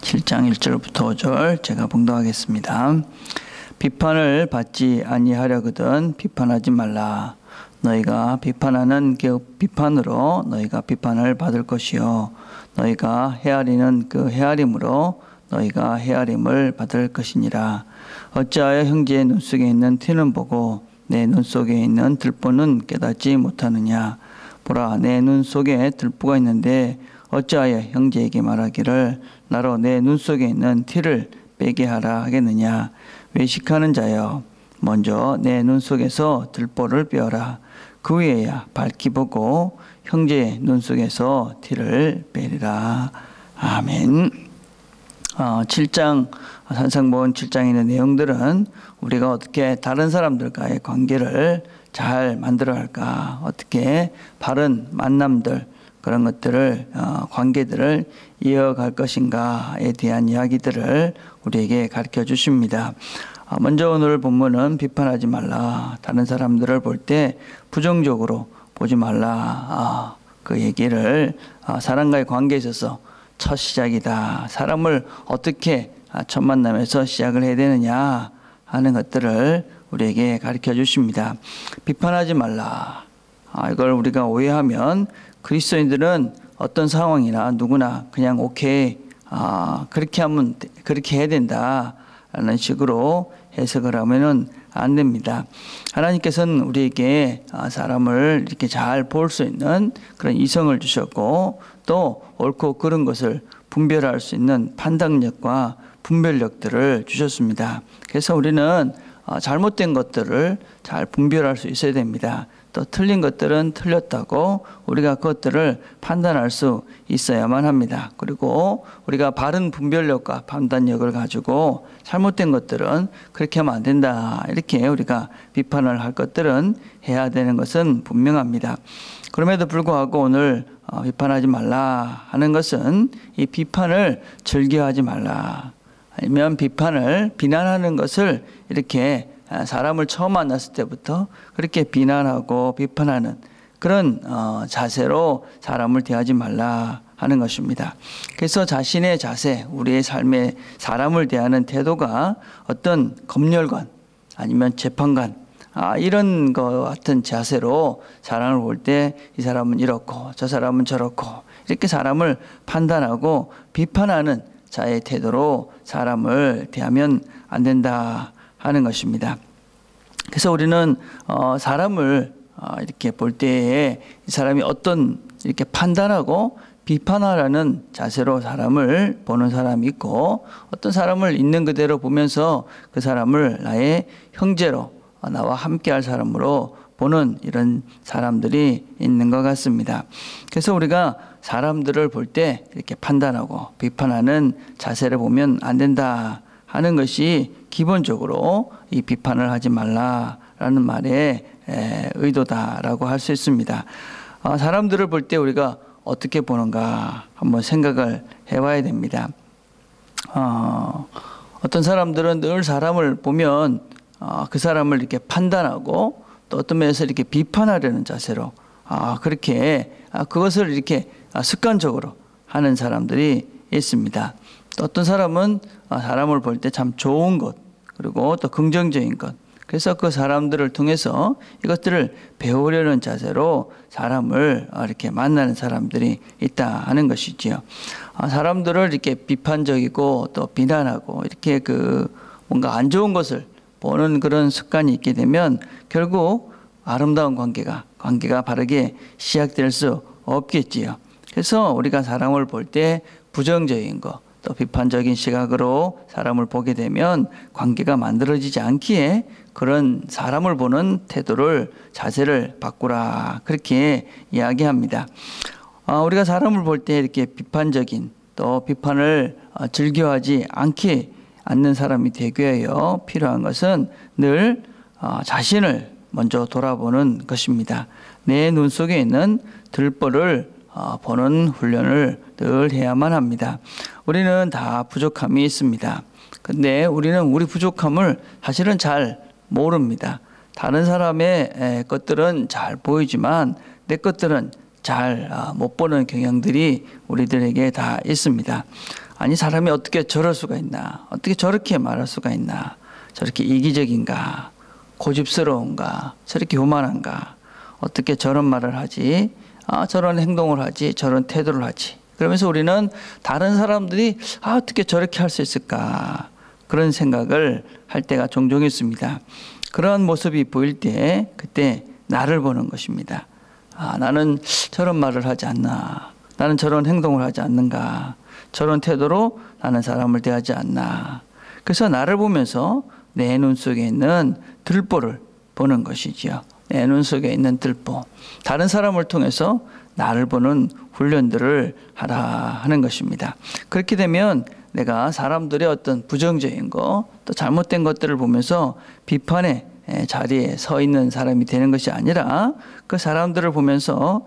7장 1절부터 5절 제가 봉독하겠습니다. 비판을 받지 아니하려거든 비판하지 말라. 너희가 비판하는 그 비판으로 너희가 비판을 받을 것이요 너희가 헤아리는 그 헤아림으로 너희가 헤아림을 받을 것이니라. 어찌하여 형제의 눈 속에 있는 티는 보고 내 눈 속에 있는 들보는 깨닫지 못하느냐. 보라, 내 눈 속에 들보가 있는데 어찌하여 형제에게 말하기를 나로 내 눈 속에 있는 티를 빼게 하라 하겠느냐. 외식하는 자여, 먼저 내 눈 속에서 들보를 빼어라. 그 후에야 밝히 보고 형제의 눈 속에서 티를 빼리라. 아멘. 7장 산상본 7장에 있는 내용들은 우리가 어떻게 다른 사람들과의 관계를 잘 만들어 갈까, 어떻게 바른 만남들, 그런 것들을 관계들을 이어갈 것인가에 대한 이야기들을 우리에게 가르쳐 주십니다. 먼저 오늘 본문은 비판하지 말라. 다른 사람들을 볼 때 부정적으로 보지 말라. 그 얘기를 사람과의 관계에 있어서 첫 시작이다. 사람을 어떻게 첫 만남에서 시작을 해야 되느냐 하는 것들을 우리에게 가르쳐 주십니다. 비판하지 말라. 이걸 우리가 오해하면 그리스도인들은 어떤 상황이나 누구나 그냥 오케이, 그렇게 하면 그렇게 해야 된다 라는 식으로 해석을 하면은 안 됩니다. 하나님께서는 우리에게 사람을 이렇게 잘 볼 수 있는 그런 이성을 주셨고 또 옳고 그른 것을 분별할 수 있는 판단력과 분별력들을 주셨습니다. 그래서 우리는 잘못된 것들을 잘 분별할 수 있어야 됩니다. 또 틀린 것들은 틀렸다고 우리가 그것들을 판단할 수 있어야만 합니다. 그리고 우리가 바른 분별력과 판단력을 가지고 잘못된 것들은 그렇게 하면 안 된다. 이렇게 우리가 비판을 할 것들은 해야 되는 것은 분명합니다. 그럼에도 불구하고 오늘 비판하지 말라 하는 것은 이 비판을 즐겨하지 말라. 아니면 비난하는 것을 이렇게 사람을 처음 만났을 때부터 그렇게 비난하고 비판하는 그런 자세로 사람을 대하지 말라 하는 것입니다. 그래서 자신의 자세, 우리의 삶에 사람을 대하는 태도가 어떤 검열관 아니면 재판관 이런 것 같은 자세로 사람을 볼 때 이 사람은 이렇고 저 사람은 저렇고 이렇게 사람을 판단하고 비판하는 자의 태도로 사람을 대하면 안 된다 하는 것입니다. 그래서 우리는 사람을 이렇게 볼 때에 이 사람이 어떤 이렇게 판단하고 비판하라는 자세로 사람을 보는 사람이 있고 어떤 사람을 있는 그대로 보면서 그 사람을 나의 형제로 나와 함께할 사람으로 보는 이런 사람들이 있는 것 같습니다. 그래서 우리가 사람들을 볼 때 이렇게 판단하고 비판하는 자세를 보면 안 된다 하는 것이 기본적으로 이 비판을 하지 말라라는 말의 의도다라고 할 수 있습니다. 사람들을 볼 때 우리가 어떻게 보는가 한번 생각을 해봐야 됩니다. 어떤 사람들은 늘 사람을 보면 그 사람을 이렇게 판단하고 또 어떤 면에서 이렇게 비판하려는 자세로 그렇게 그것을 이렇게 습관적으로 하는 사람들이 있습니다. 또 어떤 사람은 사람을 볼 때 참 좋은 것 그리고 또 긍정적인 것 그래서 그 사람들을 통해서 이것들을 배우려는 자세로 사람을 이렇게 만나는 사람들이 있다 하는 것이지요. 사람들을 이렇게 비판적이고 또 비난하고 이렇게 뭔가 안 좋은 것을 보는 그런 습관이 있게 되면 결국 아름다운 관계가 바르게 시작될 수 없겠지요. 그래서 우리가 사람을 볼 때 부정적인 것 또 비판적인 시각으로 사람을 보게 되면 관계가 만들어지지 않기에 그런 사람을 보는 태도를 자세를 바꾸라 그렇게 이야기합니다. 우리가 사람을 볼 때 이렇게 비판적인 또 비판을 즐겨하지 않는 사람이 되기 위하여 필요한 것은 늘 자신을 먼저 돌아보는 것입니다. 내 눈 속에 있는 들보를 보는 훈련을 늘 해야만 합니다. 우리는 다 부족함이 있습니다. 근데 우리는 우리 부족함을 사실은 잘 모릅니다. 다른 사람의 것들은 잘 보이지만 내 것들은 잘 못 보는 경향들이 우리들에게 다 있습니다. 아니 사람이 어떻게 저럴 수가 있나? 어떻게 저렇게 말할 수가 있나? 저렇게 이기적인가? 고집스러운가? 저렇게 교만한가? 어떻게 저런 말을 하지? 저런 행동을 하지? 저런 태도를 하지? 그러면서 우리는 다른 사람들이 어떻게 저렇게 할 수 있을까? 그런 생각을 할 때가 종종 있습니다. 그런 모습이 보일 때 그때 나를 보는 것입니다. 나는 저런 말을 하지 않나? 나는 저런 행동을 하지 않는가? 저런 태도로 나는 사람을 대하지 않나? 그래서 나를 보면서 내 눈 속에 있는 들보를 보는 것이지요. 내 눈 속에 있는 들보. 다른 사람을 통해서 나를 보는 훈련들을 하라 하는 것입니다. 그렇게 되면 내가 사람들의 어떤 부정적인 것, 또 잘못된 것들을 보면서 비판의 자리에 서 있는 사람이 되는 것이 아니라 그 사람들을 보면서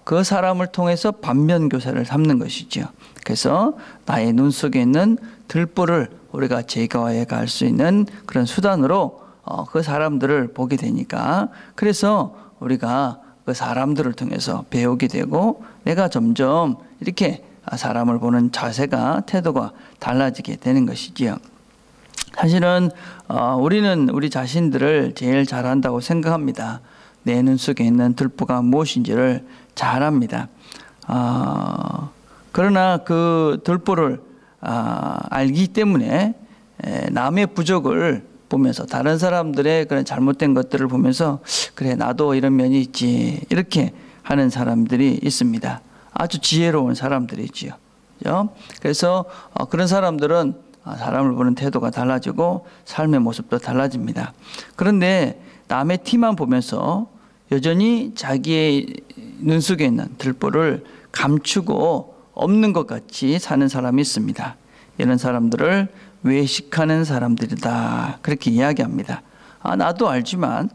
그 사람을 통해서 반면교사를 삼는 것이죠. 그래서 나의 눈 속에 있는 들보를 우리가 제거해 갈 수 있는 그런 수단으로 그 사람들을 보게 되니까, 그래서 우리가 그 사람들을 통해서 배우게 되고 내가 점점 이렇게 사람을 보는 자세가, 태도가 달라지게 되는 것이지요. 사실은 우리는 우리 자신들을 제일 잘한다고 생각합니다. 내 눈 속에 있는 들보가 무엇인지를 잘 압니다. 그러나 그 들보를 알기 때문에 남의 부족을 보면서, 다른 사람들의 그런 잘못된 것들을 보면서 그래 나도 이런 면이 있지, 이렇게 하는 사람들이 있습니다. 아주 지혜로운 사람들이지요. 그렇죠? 그래서 그런 사람들은 사람을 보는 태도가 달라지고 삶의 모습도 달라집니다. 그런데 남의 티만 보면서 여전히 자기의 눈 속에 있는 들보를 감추고 없는 것 같이 사는 사람이 있습니다. 이런 사람들을 외식하는 사람들이다, 그렇게 이야기합니다. 나도 알지만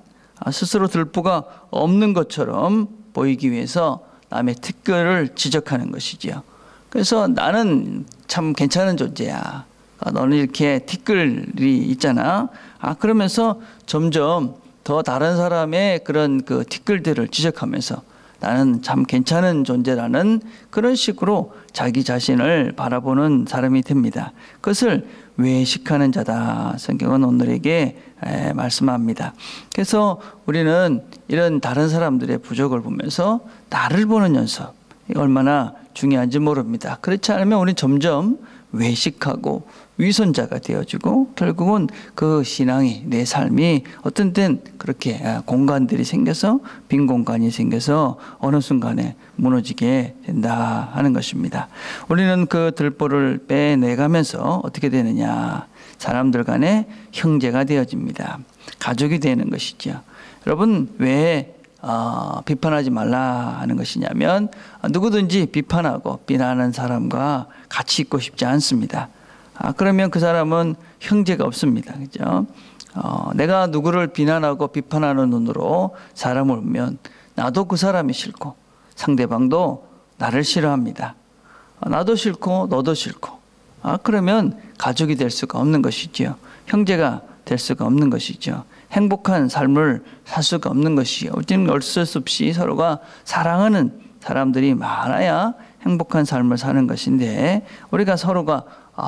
스스로 들보가 없는 것처럼 보이기 위해서 남의 특권을 지적하는 것이지요. 그래서 나는 참 괜찮은 존재야, 너는 이렇게 티끌이 있잖아. 그러면서 점점 더 다른 사람의 그런 그 티끌들을 지적하면서 나는 참 괜찮은 존재라는 그런 식으로 자기 자신을 바라보는 사람이 됩니다. 그것을 외식하는 자다, 성경은 오늘에게 말씀합니다. 그래서 우리는 이런 다른 사람들의 부족을 보면서 나를 보는 연습, 얼마나 중요한지 모릅니다. 그렇지 않으면 우리는 점점 외식하고 위선자가 되어지고 결국은 그 신앙이, 내 삶이 어떤 때는 그렇게 공간들이 생겨서, 빈 공간이 생겨서 어느 순간에 무너지게 된다 하는 것입니다. 우리는 그 들보를 빼내가면서 어떻게 되느냐, 사람들 간에 형제가 되어집니다. 가족이 되는 것이죠. 여러분, 왜 비판하지 말라 하는 것이냐면, 누구든지 비판하고 비난하는 사람과 같이 있고 싶지 않습니다. 그러면 그 사람은 형제가 없습니다. 그죠? 내가 누구를 비난하고 비판하는 눈으로 사람을 보면 나도 그 사람이 싫고 상대방도 나를 싫어합니다. 나도 싫고 너도 싫고. 그러면 가족이 될 수가 없는 것이지요. 형제가 될 수가 없는 것이죠. 행복한 삶을 살 수가 없는 것이요. 우리는 어쩔 수 없이 서로가 사랑하는 사람들이 많아야 행복한 삶을 사는 것인데, 우리가 서로가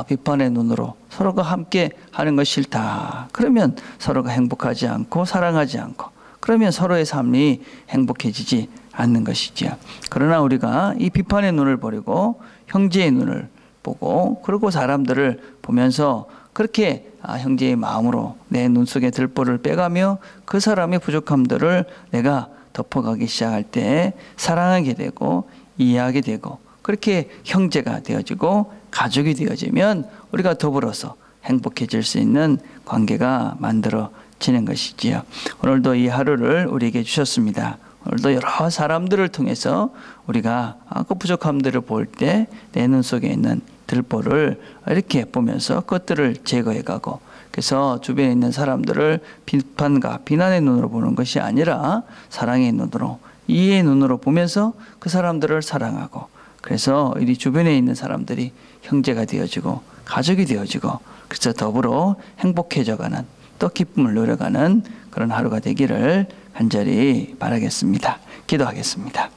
비판의 눈으로 서로가 함께 하는 것 싫다, 그러면 서로가 행복하지 않고 사랑하지 않고, 그러면 서로의 삶이 행복해지지 않는 것이지요. 그러나 우리가 이 비판의 눈을 버리고 형제의 눈을 보고, 그리고 사람들을 보면서 그렇게 형제의 마음으로 내 눈 속에 들보를 빼가며 그 사람의 부족함들을 내가 덮어가기 시작할 때 사랑하게 되고 이해하게 되고, 그렇게 형제가 되어지고 가족이 되어지면 우리가 더불어서 행복해질 수 있는 관계가 만들어지는 것이지요. 오늘도 이 하루를 우리에게 주셨습니다. 오늘도 여러 사람들을 통해서 우리가 그 부족함들을 볼 때 내 눈 속에 있는 들보를 이렇게 보면서 그것들을 제거해가고, 그래서 주변에 있는 사람들을 비판과 비난의 눈으로 보는 것이 아니라 사랑의 눈으로, 이해의 눈으로 보면서 그 사람들을 사랑하고, 그래서 이 주변에 있는 사람들이 형제가 되어지고 가족이 되어지고, 그래서 더불어 행복해져가는, 또 기쁨을 누려가는 그런 하루가 되기를 간절히 바라겠습니다. 기도하겠습니다.